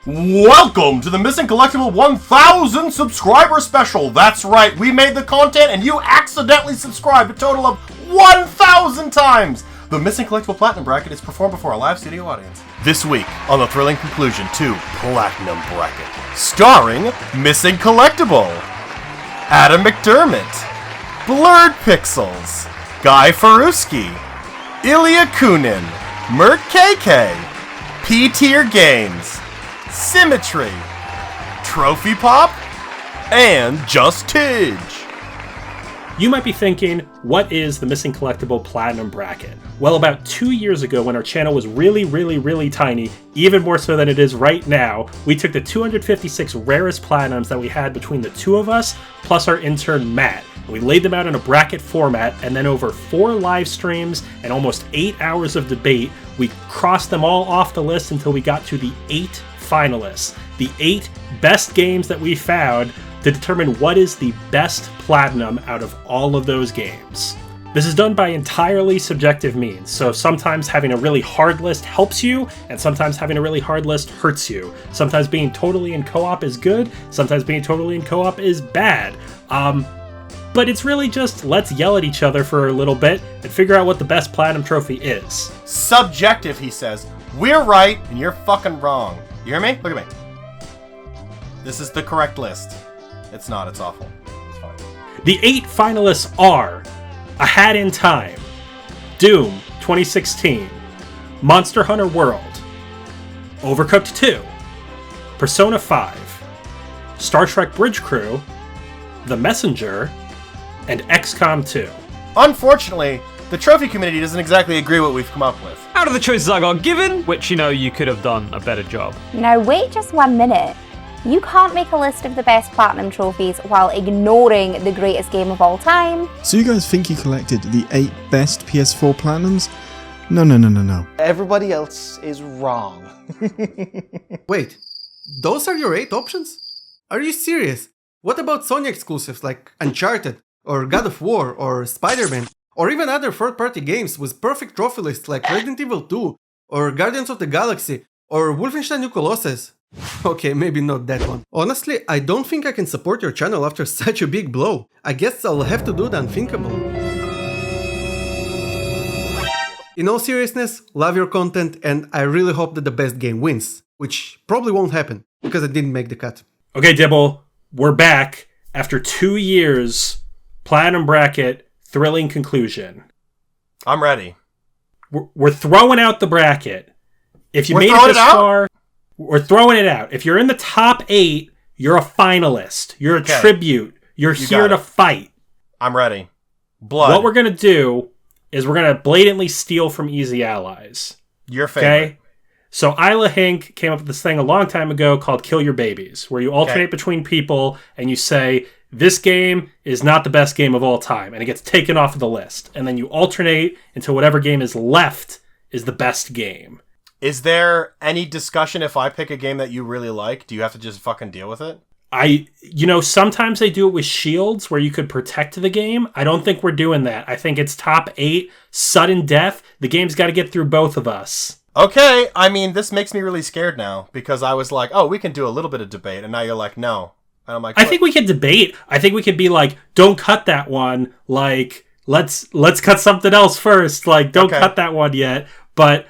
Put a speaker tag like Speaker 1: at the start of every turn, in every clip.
Speaker 1: Welcome to the Missing Collectible 1000 subscriber special. That's right, we made the content and you accidentally subscribed a total of 1,000 times. The Missing Collectible Platinum Bracket is performed before a live studio audience. This week, on the thrilling conclusion to Platinum Bracket, starring Missing Collectible, Adam McDermott, Blurred Pixels, Guy Faruski, Ilya Kunin, Mert KK, P-Tier Games, Symmetry, Trophy Pop, and Just Tidge.
Speaker 2: You might be thinking, what is the Missing Collectible Platinum Bracket? Well, about 2 years ago when our channel was really tiny, even more so than it is right now, we took the 256 rarest platinums that we had between the two of us, plus our intern Matt. We laid them out in a bracket format, and then over 4 live streams and almost 8 hours of debate, we crossed them all off the list until we got to the 8 finalists. The 8 best games that we found to determine what is the best platinum out of all of those games. This is done by entirely subjective means, so sometimes having a really hard list helps you, and sometimes having a really hard list hurts you. Sometimes being totally in co-op is good, sometimes being totally in co-op is bad. But it's really just, let's yell at each other for a little bit and figure out what the best platinum trophy is.
Speaker 1: Subjective, he says. We're right, and you're fucking wrong. You hear me? Look at me. This is the correct list. It's not, it's awful. It's fine.
Speaker 2: The 8 finalists are A Hat in Time, Doom 2016, Monster Hunter World, Overcooked 2, Persona 5, Star Trek Bridge Crew, The Messenger, and XCOM 2.
Speaker 1: Unfortunately, the trophy community doesn't exactly agree what we've come up with.
Speaker 3: Out of the choices I got given, which, you could have done a better job.
Speaker 4: Now wait just 1 minute. You can't make a list of the best platinum trophies while ignoring the greatest game of all time.
Speaker 5: So you guys think you collected the 8 best PS4 platinums? No.
Speaker 6: Everybody else is wrong.
Speaker 7: Wait, those are your 8 options? Are you serious? What about Sony exclusives like Uncharted, or God of War, or Spider-Man, or even other third-party games with perfect trophy lists like Resident Evil 2, or Guardians of the Galaxy, or Wolfenstein New Colossus? Okay, maybe not that one. Honestly, I don't think I can support your channel after such a big blow. I guess I'll have to do the unthinkable. In all seriousness, love your content, and I really hope that the best game wins. Which probably won't happen, because I didn't make the cut.
Speaker 2: Okay, Dibble, we're back after 2 years. Platinum Bracket, thrilling conclusion.
Speaker 1: I'm ready.
Speaker 2: We're throwing out the bracket. If you made it this far, we're throwing it out. If you're in the top 8, you're a finalist. You're a tribute. You're here to fight.
Speaker 1: I'm ready. Blood.
Speaker 2: What we're going to do is we're going to blatantly steal from Easy Allies.
Speaker 1: Your favorite.
Speaker 2: Okay? So Isla Hink came up with this thing a long time ago called Kill Your Babies, where you alternate between people and you say, this game is not the best game of all time, and it gets taken off of the list. And then you alternate until whatever game is left is the best game.
Speaker 1: Is there any discussion if I pick a game that you really like? Do you have to just fucking deal with it?
Speaker 2: Sometimes they do it with shields where you could protect the game. I don't think we're doing that. I think it's top 8, sudden death. The game's got to get through both of us.
Speaker 1: Okay, this makes me really scared now, because I was like, oh, we can do a little bit of debate, and now you're like, no. And I'm like, what?
Speaker 2: I think we could debate. I think we could be like, don't cut that one. Like, let's cut something else first. Like, don't cut that one yet. But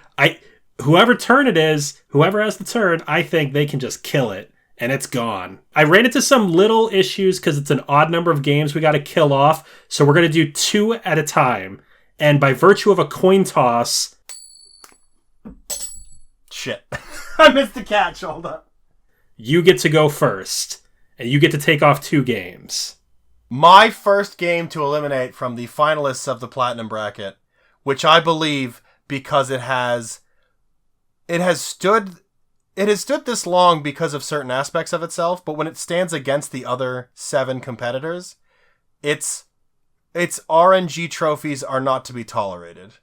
Speaker 2: whoever turn it is, whoever has the turn, I think they can just kill it, and it's gone. I ran into some little issues because it's an odd number of games we got to kill off, so we're going to do 2 at a time. And by virtue of a coin toss...
Speaker 1: Shit. I missed the catch. Hold up.
Speaker 2: You get to go first, and you get to take off 2 games.
Speaker 1: My first game to eliminate from the finalists of the Platinum Bracket, which I believe because it has stood this long because of certain aspects of itself, but when it stands against the other 7 competitors, its RNG trophies are not to be tolerated.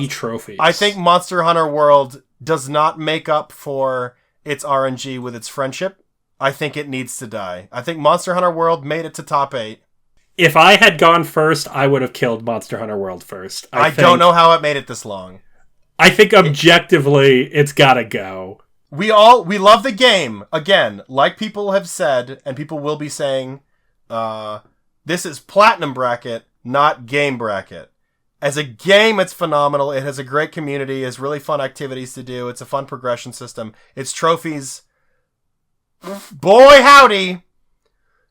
Speaker 2: Trophies.
Speaker 1: I think Monster Hunter World does not make up for its RNG with its friendship. I think it needs to die. I think Monster Hunter World made it to top 8.
Speaker 2: If I had gone first, I would have killed Monster Hunter World first.
Speaker 1: I don't know how it made it this long.
Speaker 2: I think objectively, it's gotta go.
Speaker 1: we love the game. Again, like people have said, and people will be saying, this is Platinum Bracket, not Game Bracket. As a game, it's phenomenal. It has a great community. It has really fun activities to do. It's a fun progression system. Its trophies, boy howdy,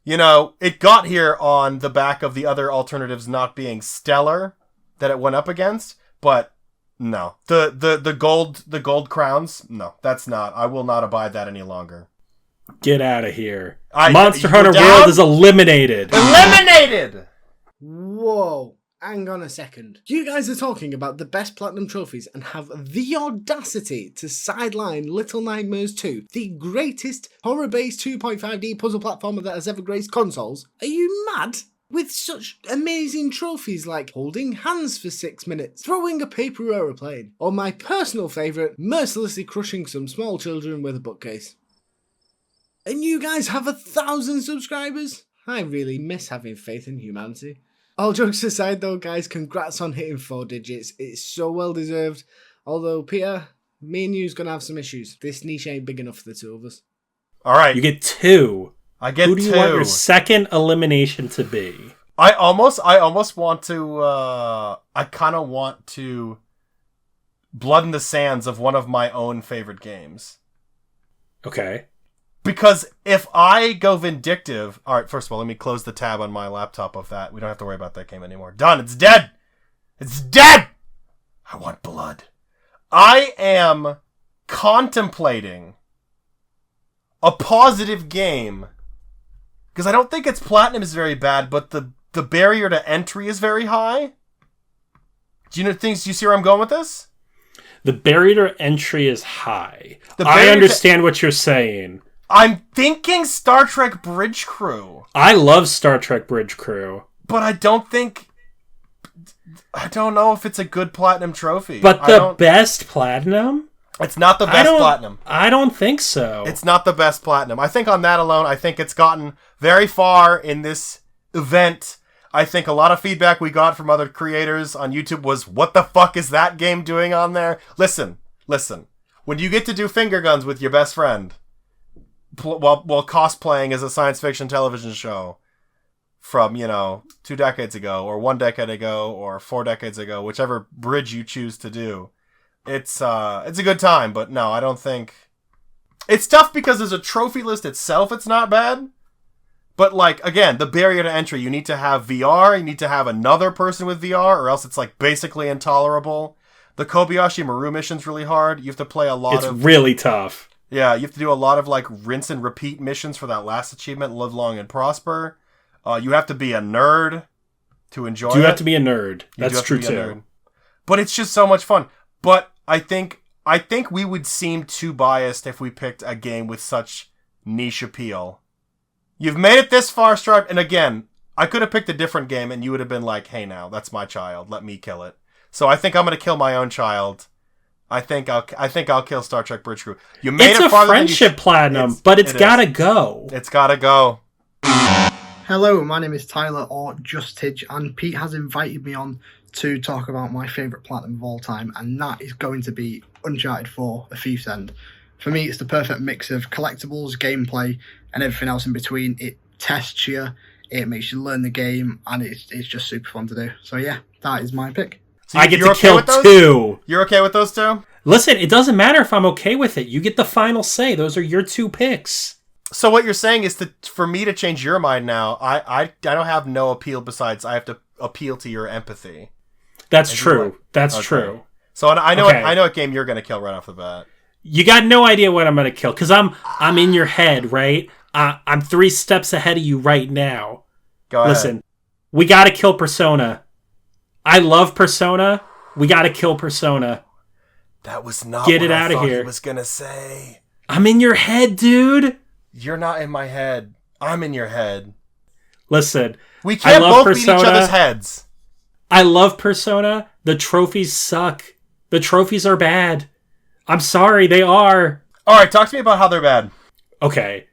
Speaker 1: it got here on the back of the other alternatives not being stellar that it went up against. But no, the gold crowns, no, that's not. I will not abide that any longer.
Speaker 2: Get out of here. Monster Hunter
Speaker 1: down?
Speaker 2: World is eliminated.
Speaker 1: Eliminated!
Speaker 8: Whoa. Hang on a second. You guys are talking about the best platinum trophies and have the audacity to sideline Little Nightmares 2, the greatest horror-based 2.5D puzzle platformer that has ever graced consoles. Are you mad? With such amazing trophies like holding hands for 6 minutes, throwing a paper aeroplane, or my personal favourite, mercilessly crushing some small children with a bookcase. And you guys have 1,000 subscribers? I really miss having faith in humanity. All jokes aside though, guys, congrats on hitting 4 digits. It's so well deserved. Although, Peter, me and you's gonna have some issues. This niche ain't big enough for the two of us.
Speaker 1: Alright.
Speaker 2: You get 2.
Speaker 1: I get 2.
Speaker 2: Who do you want your second elimination to be?
Speaker 1: I almost want to, I kind of want to blood in the sands of one of my own favorite games.
Speaker 2: Okay.
Speaker 1: Because if I go vindictive... Alright, first of all, let me close the tab on my laptop of that. We don't have to worry about that game anymore. Done. It's dead! It's dead! I want blood. I am contemplating a positive game. Because I don't think its platinum is very bad, but the barrier to entry is very high. Do you see where I'm going with this?
Speaker 2: The barrier to entry is high. I understand what you're saying.
Speaker 1: I'm thinking Star Trek Bridge Crew.
Speaker 2: I love Star Trek Bridge Crew.
Speaker 1: But I don't know if it's a good platinum trophy.
Speaker 2: But the best platinum?
Speaker 1: It's not the best platinum.
Speaker 2: I don't think so.
Speaker 1: It's not the best platinum. I think on that alone, I think it's gotten very far in this event. I think a lot of feedback we got from other creators on YouTube was, what the fuck is that game doing on there? Listen. When you get to do finger guns with your best friend... while cosplaying as a science fiction television show from, 2 decades ago, or 1 decade ago, or 4 decades ago, whichever bridge you choose to do. It's a good time, but no, I don't think... It's tough because as a trophy list itself, it's not bad. But, again, the barrier to entry, you need to have VR, you need to have another person with VR, or else it's, basically intolerable. The Kobayashi Maru mission's really hard. You have to play a lot
Speaker 2: It's really tough.
Speaker 1: Yeah, you have to do a lot of, rinse and repeat missions for that last achievement, Live Long and Prosper. You have to be a nerd to enjoy it.
Speaker 2: You have to be a nerd. That's true, too.
Speaker 1: But it's just so much fun. But I think we would seem too biased if we picked a game with such niche appeal. You've made it this far, Stripe, and again, I could have picked a different game, and you would have been like, hey now, that's my child, let me kill it. So I think I'm going to kill my own child. I think I'll kill Star Trek Bridge Crew. You made
Speaker 2: it's
Speaker 1: it farther
Speaker 2: a friendship platinum, but it's gotta go.
Speaker 1: It's gotta go.
Speaker 9: Hello, my name is Tyler or Just Tidge, and Pete has invited me on to talk about my favourite platinum of all time, and that is going to be Uncharted 4: A Thief's End. For me, it's the perfect mix of collectibles, gameplay, and everything else in between. It tests you, it makes you learn the game, and it's just super fun to do. So yeah, that is my pick.
Speaker 2: So I get to kill 2.
Speaker 1: You're okay with those 2?
Speaker 2: Listen, it doesn't matter if I'm okay with it. You get the final say. Those are your 2 picks.
Speaker 1: So what you're saying is for me to change your mind now, I don't have no appeal besides I have to appeal to your empathy.
Speaker 2: That's true. That's true.
Speaker 1: So I know what game you're going to kill right off the bat.
Speaker 2: You got no idea what I'm going to kill because I'm in your head, right? I'm 3 steps ahead of you right now.
Speaker 1: Go ahead.
Speaker 2: Listen, we got to kill Persona. I love Persona. We got to kill Persona.
Speaker 1: That was not
Speaker 2: Get
Speaker 1: what
Speaker 2: it
Speaker 1: I
Speaker 2: out of
Speaker 1: thought
Speaker 2: here.
Speaker 1: he was going to say.
Speaker 2: I'm in your head, dude.
Speaker 1: You're not in my head. I'm in your head.
Speaker 2: Listen.
Speaker 1: We can't both beat each other's heads.
Speaker 2: I love Persona. The trophies suck. The trophies are bad. I'm sorry, they are.
Speaker 1: All right, talk to me about how they're bad.
Speaker 2: Okay.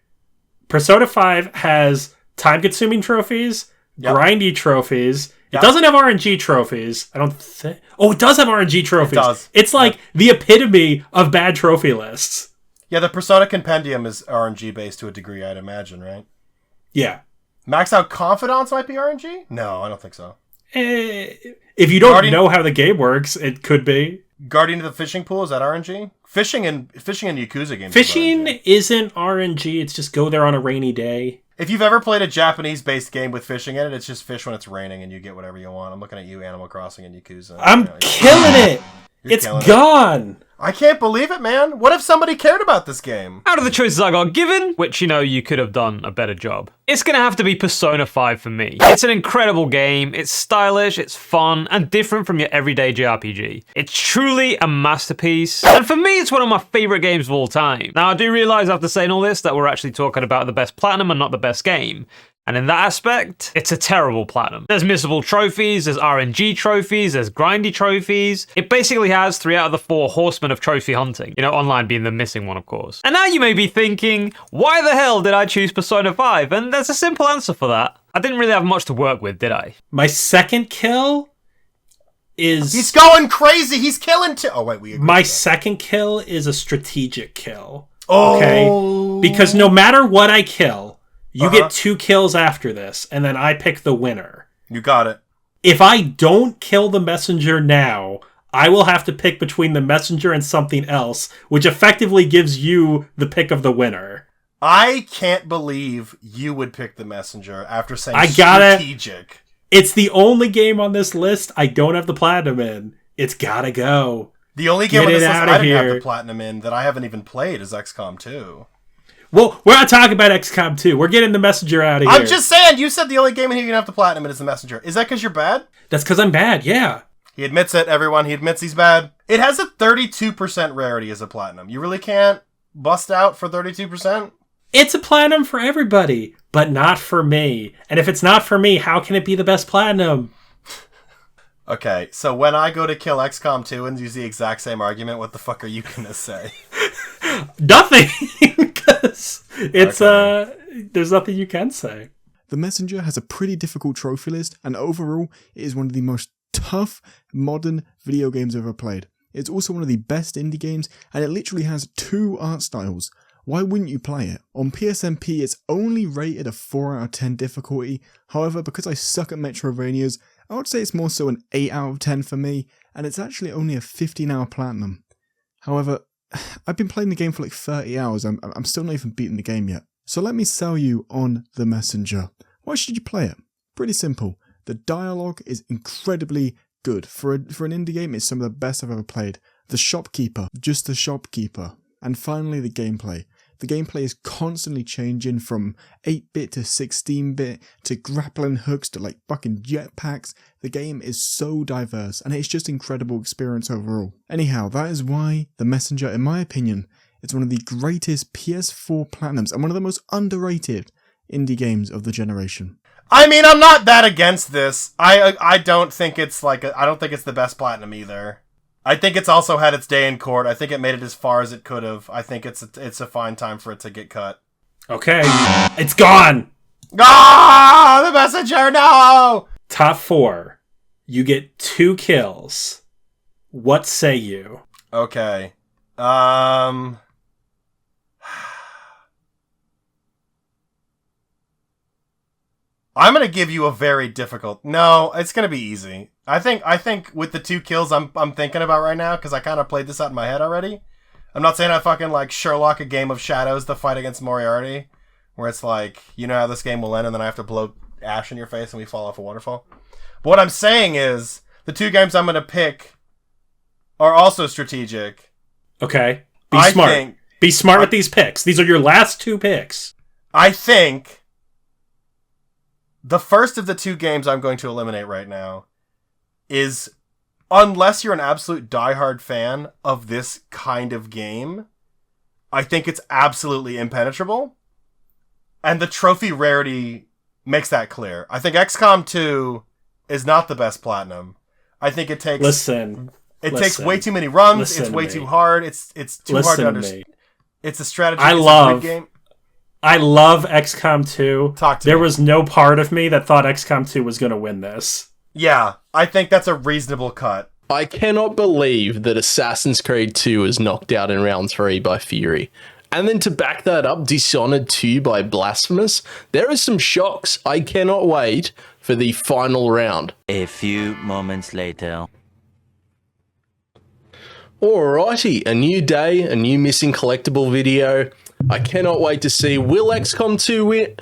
Speaker 2: Persona 5 has time-consuming trophies, grindy trophies. It doesn't have RNG trophies. I don't think... Oh, it does have RNG trophies.
Speaker 1: It does.
Speaker 2: It's like the epitome of bad trophy lists.
Speaker 1: Yeah, the Persona Compendium is RNG based to a degree, I'd imagine, right?
Speaker 2: Yeah.
Speaker 1: Max Out Confidants might be RNG? No, I don't think so.
Speaker 2: If you don't know how the game works, it could be.
Speaker 1: Guardian of the Fishing Pool, is that RNG? Fishing in Yakuza games.
Speaker 2: Fishing isn't RNG, it's just go there on a rainy day.
Speaker 1: If you've ever played a Japanese-based game with fishing in it, it's just fish when it's raining and you get whatever you want. I'm looking at you, Animal Crossing and Yakuza.
Speaker 2: I'm killing it! It's gone!
Speaker 1: I can't believe it, man. What if somebody cared about this game?
Speaker 3: Out of the choices I got given, which, you could have done a better job, it's gonna have to be Persona 5 for me. It's an incredible game, it's stylish, it's fun, and different from your everyday JRPG. It's truly a masterpiece, and for me, it's one of my favorite games of all time. Now, I do realize after saying all this that we're actually talking about the best platinum and not the best game. And in that aspect, it's a terrible platinum. There's missable trophies, there's RNG trophies, there's grindy trophies. It basically has 3 out of the 4 horsemen of trophy hunting. Online being the missing one, of course. And now you may be thinking, why the hell did I choose Persona 5? And there's a simple answer for that. I didn't really have much to work with, did I?
Speaker 2: My second kill is...
Speaker 1: He's going crazy! He's killing Oh, wait, we agree.
Speaker 2: My second kill is a strategic kill.
Speaker 1: Oh!
Speaker 2: Okay? Because no matter what I kill... You get 2 kills after this, and then I pick the winner.
Speaker 1: You got it.
Speaker 2: If I don't kill the messenger now, I will have to pick between the messenger and something else, which effectively gives you the pick of the winner.
Speaker 1: I can't believe you would pick the messenger after saying strategic.
Speaker 2: It's the only game on this list I don't have the platinum in. It's gotta go.
Speaker 1: The only game on this list I didn't have the platinum in that I haven't even played is XCOM 2.
Speaker 2: Well, we're not talking about XCOM 2. We're getting the messenger out of here.
Speaker 1: I'm just saying, you said the only game in here you can have the platinum in is the messenger. Is that because you're bad?
Speaker 2: That's because I'm bad, yeah.
Speaker 1: He admits it, everyone. He admits he's bad. It has a 32% rarity as a platinum. You really can't bust out for 32%?
Speaker 2: It's a platinum for everybody, but not for me. And if it's not for me, how can it be the best platinum?
Speaker 1: Okay, so when I go to kill XCOM 2 and use the exact same argument, what the fuck are you gonna say?
Speaker 2: Nothing! Because it's, there's nothing you can say.
Speaker 5: The Messenger has a pretty difficult trophy list, and overall, it is one of the most tough modern video games I've ever played. It's also one of the best indie games, and it literally has 2 art styles. Why wouldn't you play it? On PSNP, it's only rated a 4 out of 10 difficulty. However, because I suck at Metrovanias, I would say it's more so an 8 out of 10 for me, and it's actually only a 15-hour platinum. However, I've been playing the game for like 30 hours, I'm still not even beating the game yet. So let me sell you on The Messenger. Why should you play it? Pretty simple. The dialogue is incredibly good. For an indie game, it's some of the best I've ever played. The shopkeeper, just the shopkeeper. And finally, the gameplay. The gameplay is constantly changing from 8-bit to 16-bit to grappling hooks to like fucking jetpacks. The game is so diverse and it's just incredible experience overall. Anyhow, that is why The Messenger, in my opinion, is one of the greatest PS4 platinums and one of the most underrated indie games of the generation.
Speaker 1: I mean, I'm not that against this. I don't think it's I don't think it's the best platinum either. I think it's also had its day in court. I think it made it as far as it could have. I think it's a fine time for it to get cut.
Speaker 2: Okay. It's gone!
Speaker 1: Ah! The Messenger, no!
Speaker 2: Top 4. You get 2 kills. What say you?
Speaker 1: Okay. I'm gonna give you a very difficult... No, it's gonna be easy. I think with the 2 kills I'm thinking about right now, because I kind of played this out in my head already. I'm not saying I fucking like Sherlock a Game of Shadows, the fight against Moriarty, where it's like, you know how this game will end and then I have to blow ash in your face and we fall off a waterfall. But what I'm saying is, the 2 games I'm gonna pick are also strategic.
Speaker 2: Okay. Be smart. Be smart with these picks. These are your last 2 picks.
Speaker 1: I think the first of the 2 games I'm going to eliminate right now is, unless you're an absolute diehard fan of this kind of game, I think it's absolutely impenetrable. And the trophy rarity makes that clear. I think XCOM 2 is not the best platinum. I think it takes... It takes way too many runs. It's way too hard. It's too hard to understand. It's a strategy. It's a grid game.
Speaker 2: I love XCOM 2. There was no part of me that thought XCOM 2 was going to win this.
Speaker 1: Yeah, I think that's a reasonable cut.
Speaker 10: I cannot believe that Assassin's Creed 2 was knocked out in round 3 by Fury. And then to back that up, Dishonored 2 by Blasphemous. There are some shocks. I cannot wait for the final round.
Speaker 11: A few moments later.
Speaker 10: Alrighty, a new day, a new Missing Collectible video. I cannot wait to see, will XCOM 2 win?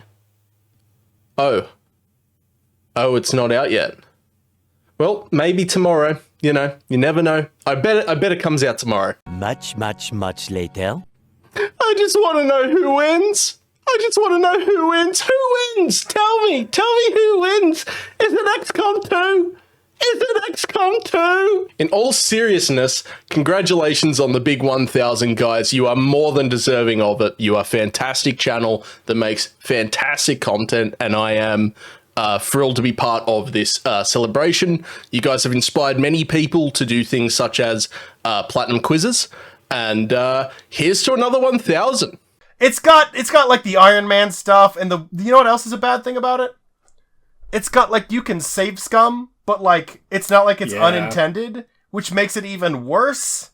Speaker 10: Oh, it's not out yet. Well, maybe tomorrow. You know, you never know. I bet it comes out tomorrow.
Speaker 11: Much later.
Speaker 10: I just want to know who wins. Who wins? Tell me who wins. Is it XCOM 2? In all seriousness, congratulations on the big 1,000, guys. You are more than deserving of it. You are a fantastic channel that makes fantastic content, and I am thrilled to be part of this celebration. You guys have inspired many people to do things such as platinum quizzes, and here's to another 1,000.
Speaker 1: It's got like the Iron Man stuff, and you know what else is a bad thing about it? It's got like you can save scum, but like it's not like it's unintended, which makes it even worse.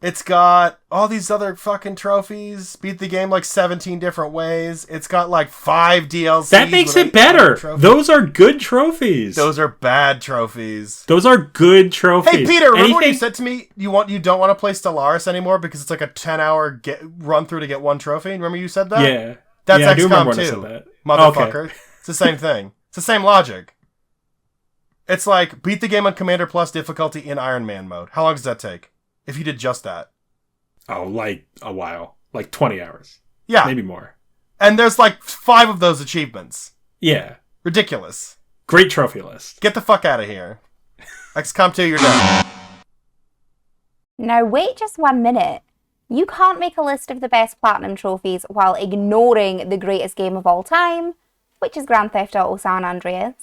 Speaker 1: It's got all these other fucking trophies. Beat the game like 17 different ways. It's got like 5 DLCs.
Speaker 2: That makes it better. Those are good trophies.
Speaker 1: Those are bad trophies.
Speaker 2: Those are good trophies.
Speaker 1: Hey, Peter, remember when you said to me you don't want to play Stellaris anymore because it's like a 10-hour run through to get 1 trophy? Remember you said that?
Speaker 2: Yeah.
Speaker 1: That's
Speaker 2: I do remember
Speaker 1: XCOM
Speaker 2: when I
Speaker 1: 2,
Speaker 2: said that.
Speaker 1: motherfucker.
Speaker 2: Okay.
Speaker 1: It's the same thing. It's the same logic. It's like, beat the game on Commander Plus difficulty in Iron Man mode. How long does that take? If you did just that.
Speaker 2: Oh, like a while. Like 20 hours.
Speaker 1: Yeah.
Speaker 2: Maybe more.
Speaker 1: And there's like 5 of those achievements.
Speaker 2: Yeah.
Speaker 1: Ridiculous.
Speaker 2: Great trophy list.
Speaker 1: Get the fuck out of here. XCOM 2, you're done.
Speaker 4: Now wait just 1 minute. You can't make a list of the best platinum trophies while ignoring the greatest game of all time, which is Grand Theft Auto San Andreas.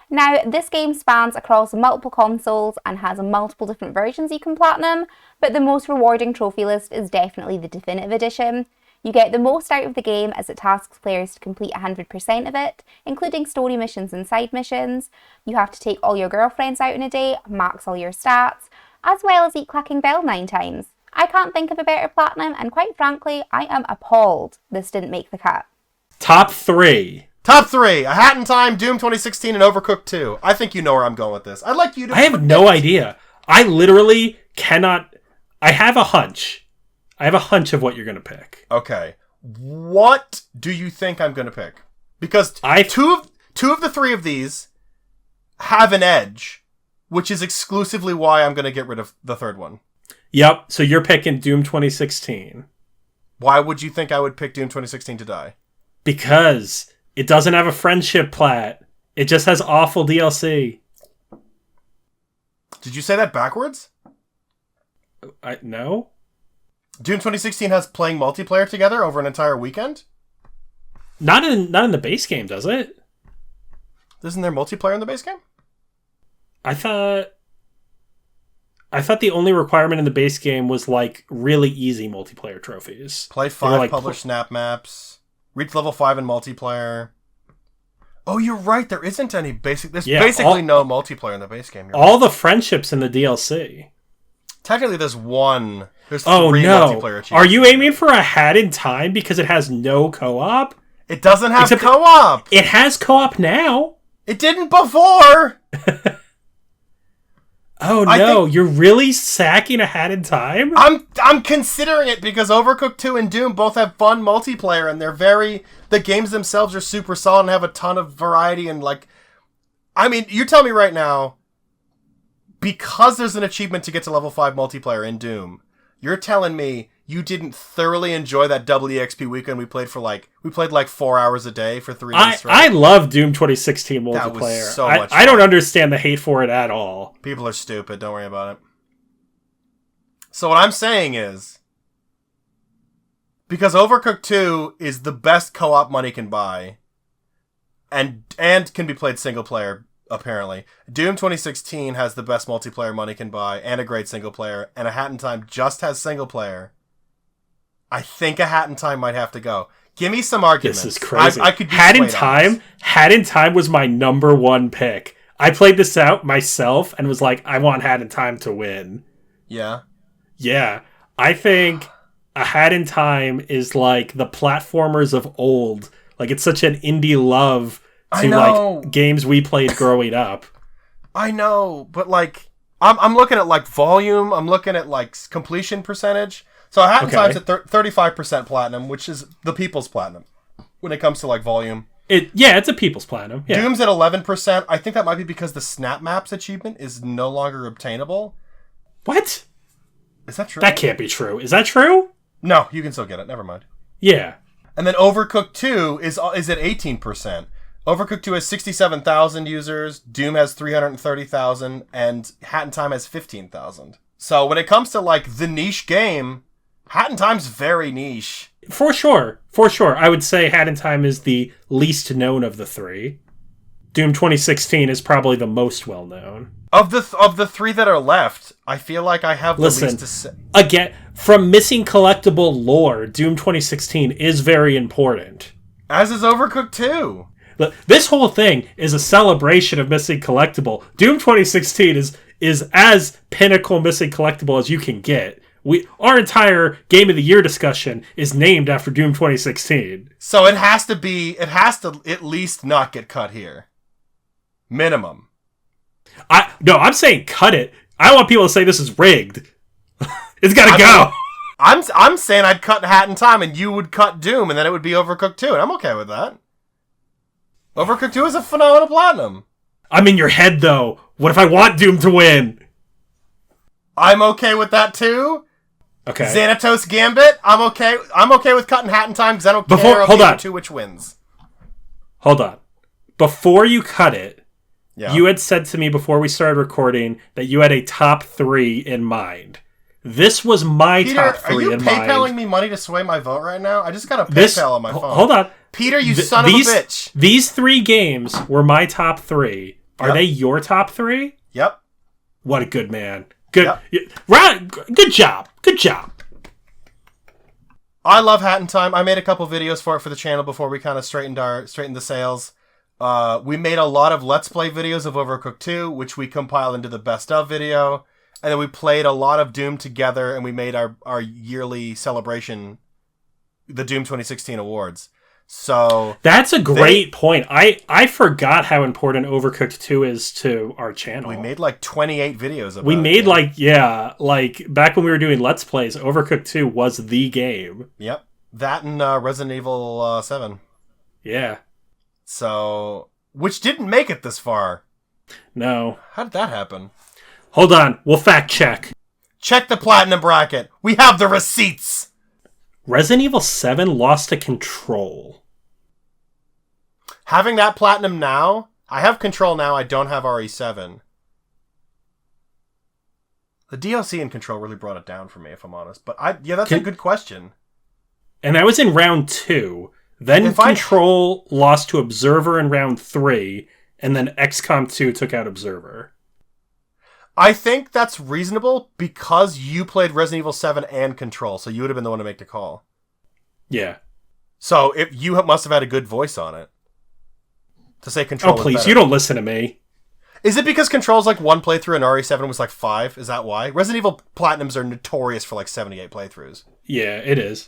Speaker 4: Now, this game spans across multiple consoles and has multiple different versions you can platinum, but the most rewarding trophy list is definitely the Definitive Edition. You get the most out of the game as it tasks players to complete 100% of it, including story missions and side missions. You have to take all your girlfriends out in a day, max all your stats, as well as eat Clacking Bell 9 times. I can't think of a better platinum, and quite frankly, I am appalled this didn't make the cut.
Speaker 2: Top 3.
Speaker 1: Top 3. A Hat in Time, Doom 2016, and Overcooked 2. I think you know where I'm going with this. I'd like you to...
Speaker 2: I have no idea. I literally cannot... I have a hunch. I have a hunch of what you're going to pick.
Speaker 1: Okay. What do you think I'm going to pick? Because two of the 3 of these have an edge, which is exclusively why I'm going to get rid of the third one.
Speaker 2: Yep, so you're picking Doom 2016.
Speaker 1: Why would you think I would pick Doom 2016 to die?
Speaker 2: Because it doesn't have a friendship plat. It just has awful DLC.
Speaker 1: Did you say that backwards?
Speaker 2: No.
Speaker 1: Doom 2016 has playing multiplayer together over an entire weekend?
Speaker 2: Not in the base game, does it?
Speaker 1: Isn't there multiplayer in the base game?
Speaker 2: I thought the only requirement in the base game was like really easy multiplayer trophies.
Speaker 1: Play 5 published snap maps. Reach level 5 in multiplayer. Oh, you're right. There isn't any basic... There's basically no multiplayer in the base game.
Speaker 2: All the friendships in the DLC.
Speaker 1: Technically, there's 1. There's 3
Speaker 2: Are
Speaker 1: multiplayer achievements.
Speaker 2: you aiming for a Hat in Time because it has no co-op?
Speaker 1: It doesn't have co-op.
Speaker 2: It has co-op now.
Speaker 1: It didn't before.
Speaker 2: Oh no, you're really sacking A Hat in Time?
Speaker 1: I'm considering it because Overcooked 2 and Doom both have fun multiplayer, and the games themselves are super solid and have a ton of variety, and like, I mean, you tell me right now, because there's an achievement to get to level 5 multiplayer in Doom, you're telling me you didn't thoroughly enjoy that double EXP weekend we played like 4 hours a day for 3 days straight?
Speaker 2: I love Doom 2016 multiplayer.
Speaker 1: That was so much fun.
Speaker 2: I don't understand the hate for it at all.
Speaker 1: People are stupid. Don't worry about it. So what I'm saying is, because Overcooked 2 is the best co-op money can buy, and can be played single player, apparently, Doom 2016 has the best multiplayer money can buy, and a great single player, and A Hat in Time just has single player. I think A Hat in Time might have to go. Give me some arguments.
Speaker 2: This is crazy.
Speaker 1: I could
Speaker 2: Hat in Time was my number 1 pick. I played this out myself and was like, I want Hat in Time to win.
Speaker 1: Yeah.
Speaker 2: Yeah. I think A Hat in Time is like the platformers of old. Like, it's such an indie love to like games we played growing up.
Speaker 1: I know, but like I'm looking at like volume, I'm looking at like completion percentage. So Hat in Time's at 35% platinum, which is the people's platinum when it comes to like volume.
Speaker 2: It's a people's platinum. Yeah.
Speaker 1: Doom's at 11%. I think that might be because the Snap Maps achievement is no longer obtainable.
Speaker 2: What?
Speaker 1: Is that true?
Speaker 2: That can't be true. Is that true?
Speaker 1: No, you can still get it. Never mind.
Speaker 2: Yeah.
Speaker 1: And then Overcooked 2 is at 18%. Overcooked 2 has 67,000 users, Doom has 330,000, and Hat in Time has 15,000. So when it comes to like the niche game, Hat in Time's very niche.
Speaker 2: For sure. I would say Hat in Time is the least known of the three. Doom 2016 is probably the most well known.
Speaker 1: Of the three that are left, I feel like I have the least to say.
Speaker 2: Again, from missing collectible lore, Doom 2016 is very important.
Speaker 1: As is Overcooked 2.
Speaker 2: Look, this whole thing is a celebration of missing collectible. Doom 2016 is as pinnacle missing collectible as you can get. Our entire Game of the Year discussion is named after Doom 2016.
Speaker 1: So it has to at least not get cut here. Minimum.
Speaker 2: I'm saying cut it. I want people to say this is rigged. It's gotta go.
Speaker 1: I'm saying I'd cut Hat in Time and you would cut Doom and then it would be Overcooked 2, and I'm okay with that. Overcooked 2 is a phenomenal platinum.
Speaker 2: I'm in your head though. What if I want Doom to win?
Speaker 1: I'm okay with that too.
Speaker 2: Okay.
Speaker 1: Xanatos Gambit, I'm okay with cutting Hat in Time because I don't care about two which wins.
Speaker 2: Hold on. Before you cut it,
Speaker 1: yeah.
Speaker 2: You had said to me before we started recording that you had a top 3 in mind. This was my top 3 in mind.
Speaker 1: Peter, are you PayPaling me money to sway my vote right now? I just got a PayPal on my phone.
Speaker 2: Hold on.
Speaker 1: Peter, you son of a bitch.
Speaker 2: These 3 games were my top 3. Are they your top 3?
Speaker 1: Yep.
Speaker 2: What a good man. Good. Yep. Good job. Good job.
Speaker 1: I love Hat in Time. I made a couple videos for it for the channel before we kind of straightened the sails. We made a lot of Let's Play videos of Overcooked 2, which we compiled into the best of video. And then we played a lot of Doom together, and we made our yearly celebration, the Doom 2016 Awards. So
Speaker 2: that's a great point. I forgot how important Overcooked 2 is to our channel.
Speaker 1: We made like 28 videos of it.
Speaker 2: We made like back when we were doing Let's Plays, Overcooked 2 was the game.
Speaker 1: Yep. That and Resident Evil 7.
Speaker 2: Yeah.
Speaker 1: So, which didn't make it this far.
Speaker 2: No.
Speaker 1: How did that happen?
Speaker 2: Hold on, we'll fact check.
Speaker 1: Check the platinum bracket. We have the receipts.
Speaker 2: Resident Evil 7 lost to Control.
Speaker 1: Having that platinum now, I have Control now, I don't have RE7. The DLC in Control really brought it down for me, if I'm honest. But that's a good question.
Speaker 2: And that was in round 2. Then Control lost to Observer in round 3, and then XCOM 2 took out Observer.
Speaker 1: I think that's reasonable because you played Resident Evil 7 and Control, so you would have been the one to make the call.
Speaker 2: Yeah.
Speaker 1: So if you must have had a good voice on it to say Control.
Speaker 2: Oh please, you don't listen to me.
Speaker 1: Is it because Control's like 1 playthrough and RE7 was like 5? Is that why? Resident Evil Platinums are notorious for like 78 playthroughs.
Speaker 2: Yeah, it is.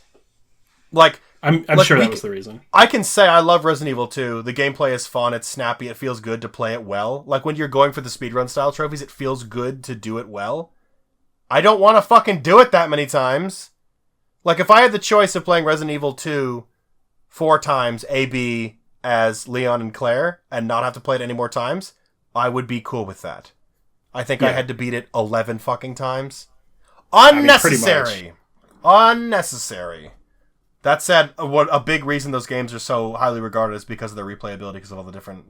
Speaker 1: Like
Speaker 2: I'm sure that was the reason.
Speaker 1: I can say I love Resident Evil 2. The gameplay is fun, it's snappy, it feels good to play it well. Like when you're going for the speedrun style trophies, it feels good to do it well. I don't want to fucking do it that many times. Like if I had the choice of playing Resident Evil 2 4 times AB as Leon and Claire and not have to play it any more times, I would be cool with that. I think I had to beat it 11 fucking times. Unnecessary. Unnecessary. That said, what a big reason those games are so highly regarded is because of their replayability, because of all the different,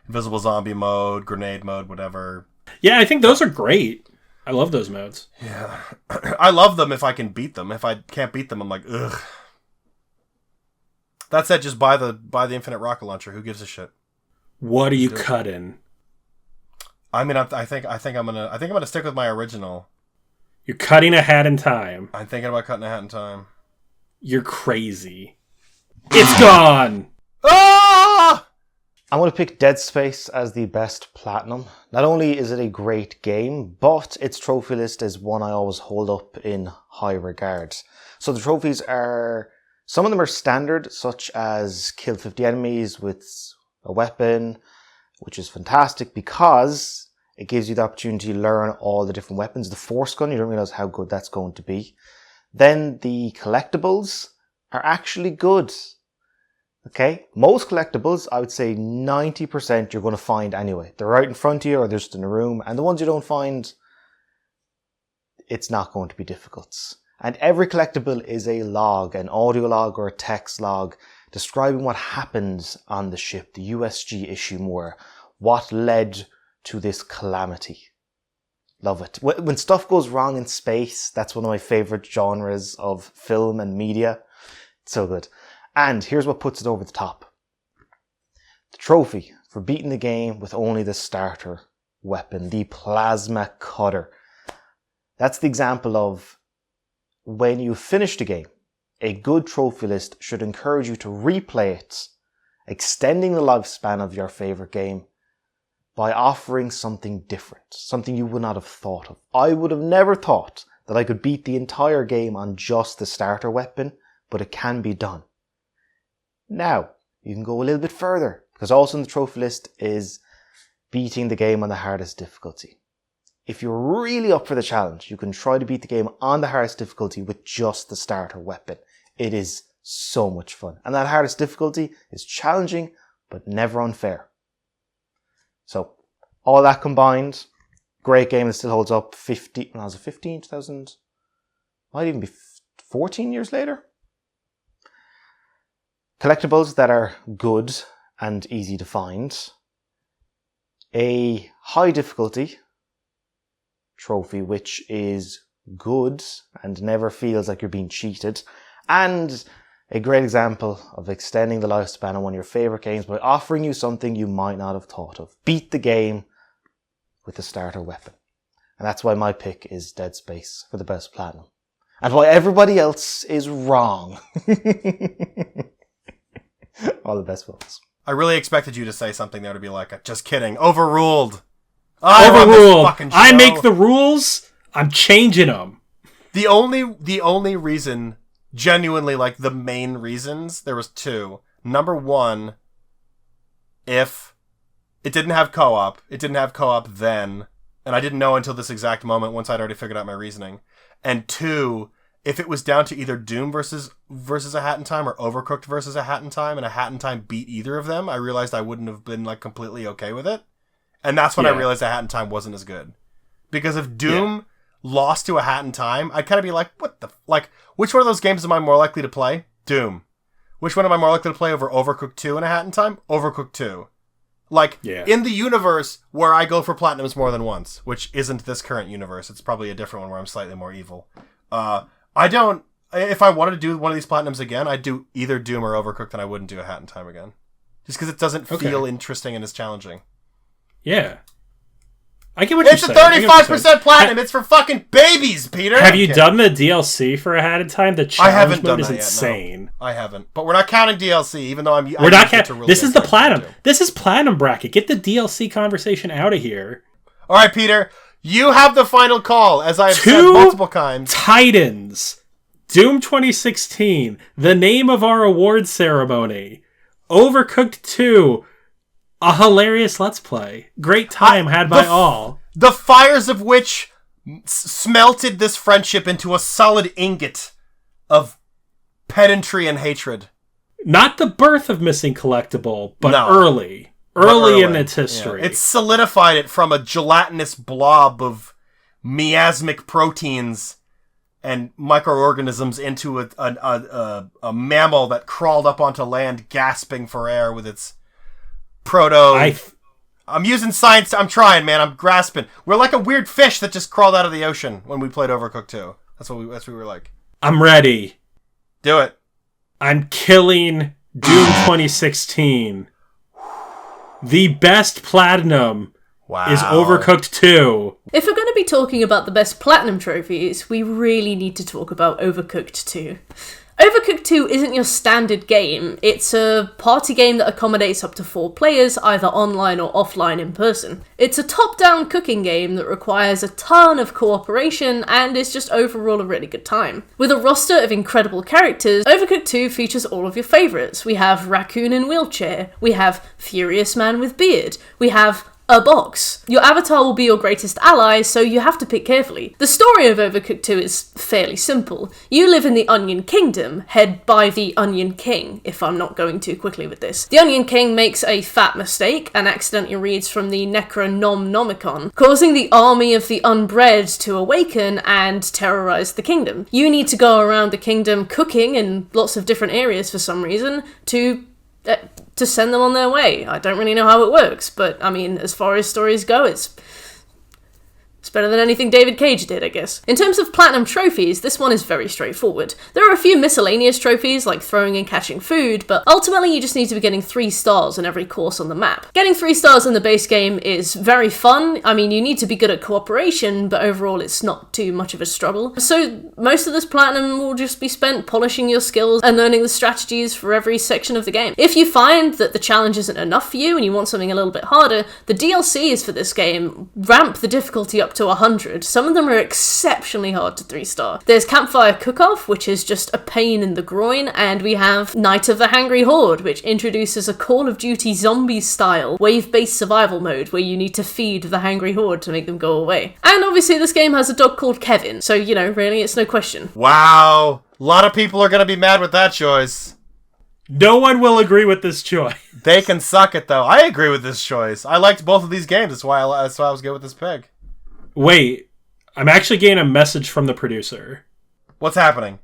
Speaker 1: invisible zombie mode, grenade mode, whatever.
Speaker 2: Yeah, I think those are great. I love those modes.
Speaker 1: Yeah. I love them if I can beat them. If I can't beat them, I'm like, ugh. That said, just buy the Infinite Rocket Launcher. Who gives a shit?
Speaker 2: What are you cutting?
Speaker 1: I mean, I think I'm gonna stick with my original.
Speaker 2: You're cutting A Hat in Time.
Speaker 1: I'm thinking about cutting A Hat in Time.
Speaker 2: You're crazy. It's gone!
Speaker 1: Ah!
Speaker 6: I'm going to pick Dead Space as the best platinum. Not only is it a great game, but its trophy list is one I always hold up in high regard. So the trophies are, some of them are standard, such as kill 50 enemies with a weapon, which is fantastic because it gives you the opportunity to learn all the different weapons. The force gun, you don't realize how good that's going to be. Then the collectibles are actually good. Okay, most collectibles, I would say 90% you're going to find anyway. They're right in front of you or they're just in a room. And the ones you don't find, it's not going to be difficult. And every collectible is a log, an audio log or a text log, describing what happens on the ship, the USG Ishimura, what led to this calamity. Love it. When stuff goes wrong in space, that's one of my favorite genres of film and media. It's so good. And here's what puts it over the top. The trophy for beating the game with only the starter weapon, the plasma cutter. That's the example of when you finish the game, a good trophy list should encourage you to replay it, extending the lifespan of your favorite game by offering something different, something you would not have thought of. I would have never thought that I could beat the entire game on just the starter weapon, but it can be done. Now, you can go a little bit further, because also in the trophy list is beating the game on the hardest difficulty. If you're really up for the challenge, you can try to beat the game on the hardest difficulty with just the starter weapon. It is so much fun. And that hardest difficulty is challenging, but never unfair. So, all that combined, great game that still holds up 2000, might even be 14 years later. Collectibles that are good and easy to find. A high difficulty trophy which is good and never feels like you're being cheated. And a great example of extending the lifespan of one of your favorite games by offering you something you might not have thought of. Beat the game with a starter weapon. And that's why my pick is Dead Space for the best platinum. And why everybody else is wrong. All the best folks.
Speaker 1: I really expected you to say something there to be like, just kidding, overruled.
Speaker 2: Overruled. I make the rules. I'm changing them.
Speaker 1: The only reason, genuinely, like the main reasons, there was two. Number one, if it didn't have co-op then, and I didn't know until this exact moment once I'd already figured out my reasoning. And two, if it was down to either Doom versus A Hat in Time or Overcooked versus A Hat in Time, and A Hat in Time beat either of them, I realized I wouldn't have been like completely okay with it. And that's when I realized A Hat in Time wasn't as good. Because if Doom lost to A Hat in Time, I'd kind of be like, which one of those games am I more likely to play? Doom. Which one am I more likely to play over Overcooked 2 and A Hat in Time? Overcooked 2. In the universe where I go for platinums more than once, which isn't this current universe, it's probably a different one where I'm slightly more evil. If I wanted to do one of these platinums again, I'd do either Doom or Overcooked, and I wouldn't do A Hat in Time again. Just because it doesn't feel interesting and as challenging.
Speaker 2: Yeah. I get what you're saying.
Speaker 1: It's a 35% platinum. It's for fucking babies, Peter.
Speaker 2: Have you done the DLC for A Hat in Time? The challenge mode is insane.
Speaker 1: Yet, no. I haven't. But we're not counting DLC, even though
Speaker 2: we're not counting. This is the platinum. This is platinum bracket. Get the DLC conversation out of here.
Speaker 1: All right, Peter. You have the final call, as I've said multiple times.
Speaker 2: Titans. Doom 2016. The name of our award ceremony. Overcooked 2. A hilarious Let's Play. Great time had by all.
Speaker 1: The fires of which smelted this friendship into a solid ingot of pedantry and hatred.
Speaker 2: Not the birth of Missing Collectible, but early in its history.
Speaker 1: Yeah. It solidified it from a gelatinous blob of miasmic proteins and microorganisms into a mammal that crawled up onto land gasping for air with its I'm using science. I'm trying, man. I'm grasping. We're like a weird fish that just crawled out of the ocean when we played Overcooked 2. That's what we were like.
Speaker 2: I'm ready.
Speaker 1: Do it.
Speaker 2: I'm killing Doom 2016. The best platinum is Overcooked 2.
Speaker 12: If we're going to be talking about the best platinum trophies, we really need to talk about Overcooked 2. Overcooked Overcooked 2 isn't your standard game. It's a party game that accommodates up to 4 players, either online or offline in person. It's a top-down cooking game that requires a ton of cooperation and is just overall a really good time. With a roster of incredible characters, Overcooked 2 features all of your favourites. We have Raccoon in Wheelchair, we have Furious Man with Beard, we have a box. Your avatar will be your greatest ally, so you have to pick carefully. The story of Overcooked 2 is fairly simple. You live in the Onion Kingdom, head by the Onion King, if I'm not going too quickly with this. The Onion King makes a fat mistake and accidentally reads from the Necronomicon, causing the army of the unbred to awaken and terrorize the kingdom. You need to go around the kingdom cooking in lots of different areas for some reason to send them on their way. I don't really know how it works, but I mean, as far as stories go, it's better than anything David Cage did, I guess. In terms of platinum trophies, this one is very straightforward. There are a few miscellaneous trophies, like throwing and catching food, but ultimately you just need to be getting 3 stars in every course on the map. Getting 3 stars in the base game is very fun. I mean, you need to be good at cooperation, but overall it's not too much of a struggle. So most of this platinum will just be spent polishing your skills and learning the strategies for every section of the game. If you find that the challenge isn't enough for you and you want something a little bit harder, the DLCs for this game ramp the difficulty up to 100. Some of them are exceptionally hard to 3-star. There's Campfire Cook-Off, which is just a pain in the groin, and we have Night of the Hangry Horde, which introduces a Call of Duty zombie-style wave-based survival mode where you need to feed the Hangry Horde to make them go away. And obviously this game has a dog called Kevin, so you know, really, it's no question.
Speaker 1: Wow. A lot of people are going to be mad with that choice.
Speaker 2: No one will agree with this choice.
Speaker 1: They can suck it, though. I agree with this choice. I liked both of these games. That's why I was good with this pick.
Speaker 2: Wait, I'm actually getting a message from the producer.
Speaker 1: What's happening?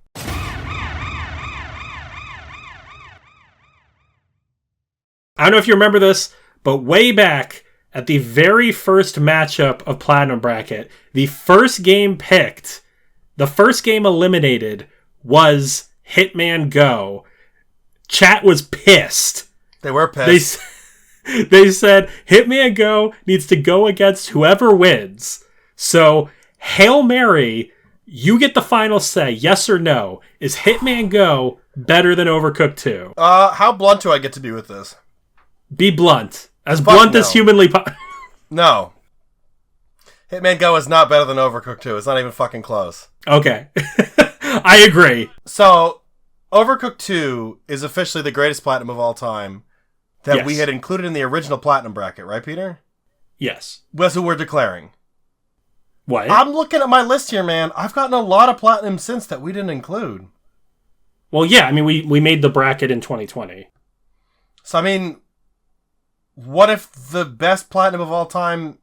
Speaker 2: I don't know if you remember this, but way back at the very first matchup of Platinum Bracket, the first game picked, the first game eliminated was Hitman Go. Chat was pissed.
Speaker 1: They were pissed.
Speaker 2: They said Hitman Go needs to go against whoever wins. So, Hail Mary, you get the final say, yes or no. Is Hitman Go better than Overcooked 2?
Speaker 1: How blunt do I get to be with this?
Speaker 2: Be blunt. As
Speaker 1: Fuck
Speaker 2: blunt
Speaker 1: no.
Speaker 2: as humanly possible.
Speaker 1: No. Hitman Go is not better than Overcooked 2. It's not even fucking close.
Speaker 2: Okay. I agree.
Speaker 1: So, Overcooked 2 is officially the greatest platinum of all time that we
Speaker 2: Yes.
Speaker 1: had included in the original platinum bracket, right, Peter?
Speaker 2: Yes.
Speaker 1: That's who we're declaring.
Speaker 2: What?
Speaker 1: I'm looking at my list here, man. I've gotten a lot of platinum since that we didn't include.
Speaker 2: Well, yeah, I mean, we made the bracket in 2020.
Speaker 1: So, I mean, what if the best platinum of all time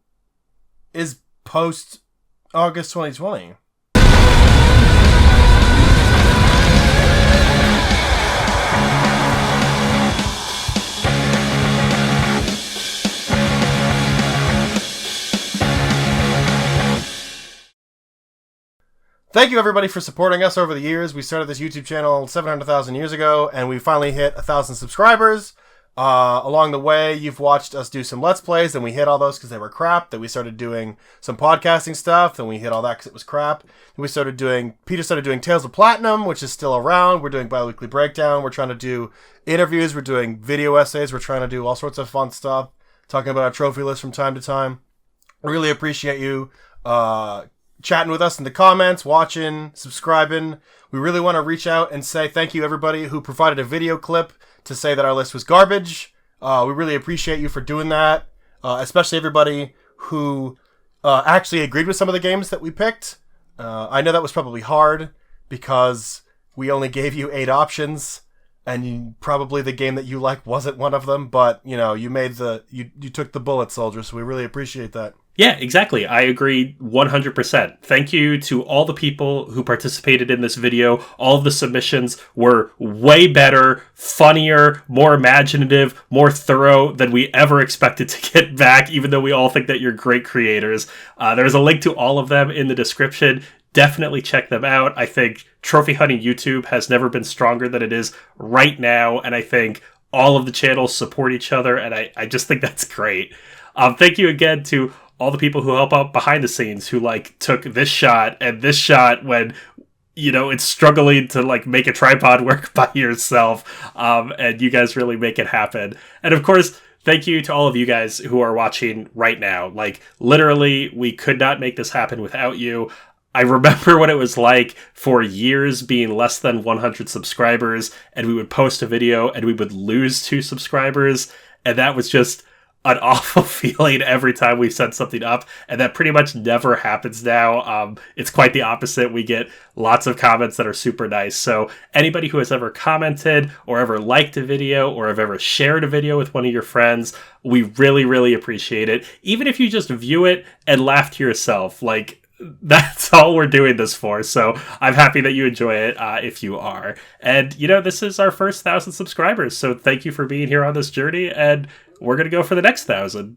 Speaker 1: is post-August 2020? Thank you, everybody, for supporting us over the years. We started this YouTube channel 700,000 years ago, and we finally hit 1,000 subscribers. Along the way, you've watched us do some Let's Plays, and we hit all those because they were crap. Then we started doing some podcasting stuff, and we hit all that because it was crap. Then Peter started doing Tales of Platinum, which is still around. We're doing Bi-Weekly Breakdown. We're trying to do interviews. We're doing video essays. We're trying to do all sorts of fun stuff, talking about our trophy list from time to time. I really appreciate you chatting with us in the comments, watching, subscribing. We really want to reach out and say thank you, everybody who provided a video clip to say that our list was garbage. We really appreciate you for doing that, especially everybody who actually agreed with some of the games that we picked. I know that was probably hard because we only gave you 8 options, and probably the game that you liked wasn't one of them, but you know, you took the bullet, soldier, so we really appreciate that.
Speaker 2: Yeah, exactly. I agree 100%. Thank you to all the people who participated in this video. All of the submissions were way better, funnier, more imaginative, more thorough than we ever expected to get back, even though we all think that you're great creators. There's a link to all of them in the description. Definitely check them out. I think Trophy Hunting YouTube has never been stronger than it is right now, and I think all of the channels support each other, and I just think that's great. Thank you again to all the people who help out behind the scenes, who took this shot and this shot when it's struggling to like make a tripod work by yourself, and you guys really make it happen. And of course, thank you to all of you guys who are watching right now. Like, literally, we could not make this happen without you. I remember what it was like for years being less than 100 subscribers, and we would post a video and we would lose 2 subscribers, and that was just an awful feeling every time we set something up, and that pretty much never happens now. It's quite the opposite. We get lots of comments that are super nice. So anybody who has ever commented or ever liked a video or have ever shared a video with one of your friends, we really, really appreciate it. Even if you just view it and laugh to yourself, like, that's all we're doing this for. So I'm happy that you enjoy it, if you are. And, this is our first 1,000 subscribers. So thank you for being here on this journey, and we're going to go for the next 1,000.